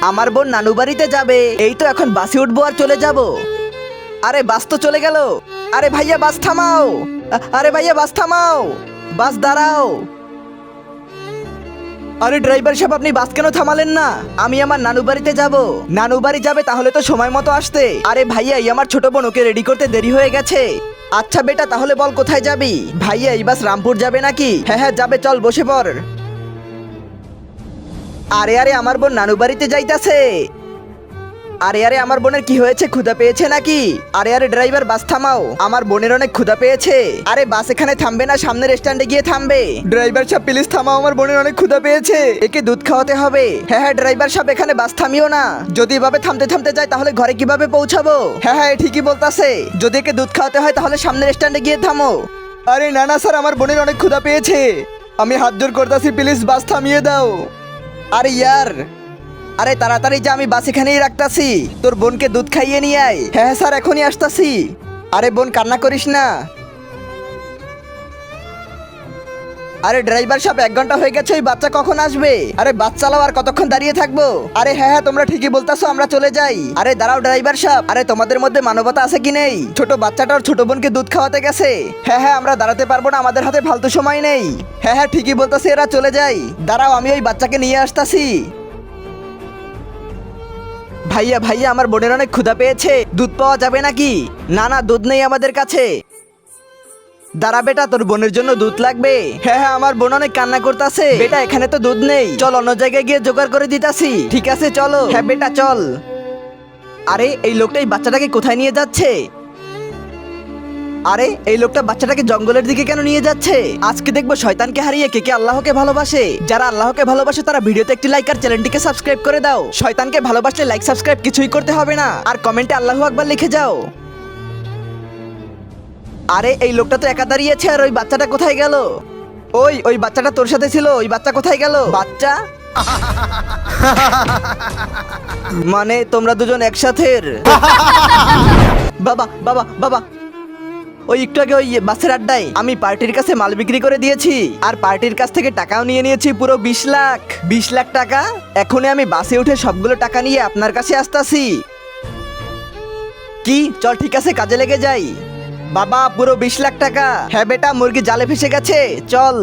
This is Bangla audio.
আমার বোন নানু বাড়িতে যাবে, এই তো এখন বাসে উঠবো আর চলে যাব। আরে বাস তো চলে গেল। আরে ভাইয়া বাস থামাও, আরে ভাইয়া বাস থামাও, বাস দাঁড়াও। আরে ড্রাইভার সাহেব, আপনি বাস কেন থামালেন না? আমি আমার নানু বাড়িতে যাব। নানু বাড়ি যাবে তাহলে তো সময় মতো আসতে। আরে ভাইয়া, এই আমার ছোট বোন, ওকে রেডি করতে দেরি হয়ে গেছে। আচ্ছা বেটা, তাহলে বল কোথায় যাবি? ভাইয়া এই বাস রামপুর যাবে নাকি? হ্যাঁ হ্যাঁ যাবে, চল বসে পড়। আরে আরে আমার বোন নানু বাড়িতে যাইতাছে। আরে আরে আমার বোনের কি হয়েছে, ক্ষুধা পেয়েছে নাকি? আরে আরে ড্রাইভার বাস থামাও, আমার বোনের অনেক ক্ষুধা পেয়েছে। আরে বাস এখানে থামবে না, সামনের স্ট্যান্ডে গিয়ে থামবে। ড্রাইভার সাহেব প্লিজ থামাও, আমার বোনের অনেক ক্ষুধা পেয়েছে, একে দুধ খাওয়াতে হবে। হ্যাঁ হ্যাঁ ড্রাইভার সাহেব, এখানে বাস থামিও না। যদি এভাবে থামতে থামতে যায় তাহলে ঘরে কিভাবে পৌঁছাবো? হ্যাঁ হ্যাঁ ঠিকই বলতাছে, যদি একে দুধ খাওয়াতে হয় তাহলে সামনের স্ট্যান্ডে গিয়ে থামো। আরে না না স্যার, আমার বোনের অনেক ক্ষুধা পেয়েছে, আমি হাত জোর করতেছি, প্লিজ বাস থামিয়ে দাও। আরে ইয়ার, আরে তাড়াতাড়ি যা, আমি বাস এখানেই রাখতাছি, তোর বোনকে দুধ খাইয়ে নিয়ে আয়। হ্যাঁ হ্যাঁ স্যার, এখনই আসতাছি। আরে বোন কান্না করিস না। আরে ড্রাইভার সাহেব, 1 ঘন্টা হয়ে গেছে, ওই বাচ্চা কখন আসবে? আরে বাস চালাও, আর কতক্ষণ দাঁড়িয়ে থাকবো? আরে হ্যাঁ হ্যাঁ তোমরা ঠিকই বলতাছো, আমরা চলে যাই। আরে দাঁড়াও ড্রাইভার সাহেব, আরে তোমাদের মধ্যে মানবতা আছে কি নেই? ছোট বাচ্চাটা ওর ছোট বোনকে দুধ খাওয়াতে গেছে। হ্যাঁ হ্যাঁ আমরা দাঁড়াতে পারবো না, আমাদের হাতে ফালতু সময় নেই। হ্যাঁ হ্যাঁ ঠিকই বলতাছে, এরা চলে যাই। দাঁড়াও, আমি ওই বাচ্চাকে নিয়ে আসতাছি। ভাইয়া ভাইয়া, আমার বোনের অনেক ক্ষুধা পেয়েছে, দুধ পাওয়া যাবে নাকি? না না, দুধ নেই আমাদের কাছে। দাঁড়া বেটা, তোর বোনের জন্য দুধ লাগবে। হ্যাঁ হ্যাঁ আমার বোন অনেক কান্না করতেছে। বেটা এখানে তো দুধ নেই, চল অন্য জায়গায় গিয়ে জোগাড় করে দিতাছি। ঠিক আছে চলো। হ্যাঁ বেটা চল। আরে এই লোকটা এই বাচ্চাটাকে কোথায় নিয়ে যাচ্ছে? আরে এই লোকটা বাচ্চাটাকে জঙ্গলের দিকে কেন নিয়ে যাচ্ছে? আজকে দেখবো শয়তানকে হারিয়ে কে কে আল্লাহকে ভালোবাসে। যারা আল্লাহকে ভালোবাসে তারা ভিডিওতে একটি লাইক আর চ্যানেলটিকে সাবস্ক্রাইব করে দাও। শয়তানকে ভালোবাসলে লাইক সাবস্ক্রাইব কিছুই করতে হবে না, আর কমেন্টে আল্লাহু আকবার লিখে যাও। আরে এই লোকটা তো একা দাঁড়িয়েছে, আর ওই বাচ্চাটা কোথায় গেল? ওই বাচ্চাটা তোর সাথে ছিল, ওই বাচ্চা কোথায় গেল? বাচ্চা মানে তোমরা দুজন একসাথে? বাবা বাবা বাবা, ওই একটু আগে ওই বাসের আড্ডায় আমি পার্টির কাছে মাল বিক্রি করে দিয়েছি, আর পার্টির কাছ থেকে টাকাও নিয়ে নিয়েছি পুরো 20 লাখ। 20 লাখ টাকা? এখনই আমি বাসে উঠে সবগুলো টাকা নিয়ে আপনার কাছে আসতাছি। কি, চল ঠিক আছে, কাজে লেগে যাই। বাবা পুরো 20 লাখ টাকা। হ্যাঁ বেটা, মুরগি জালে ফেসে গেছে, চল।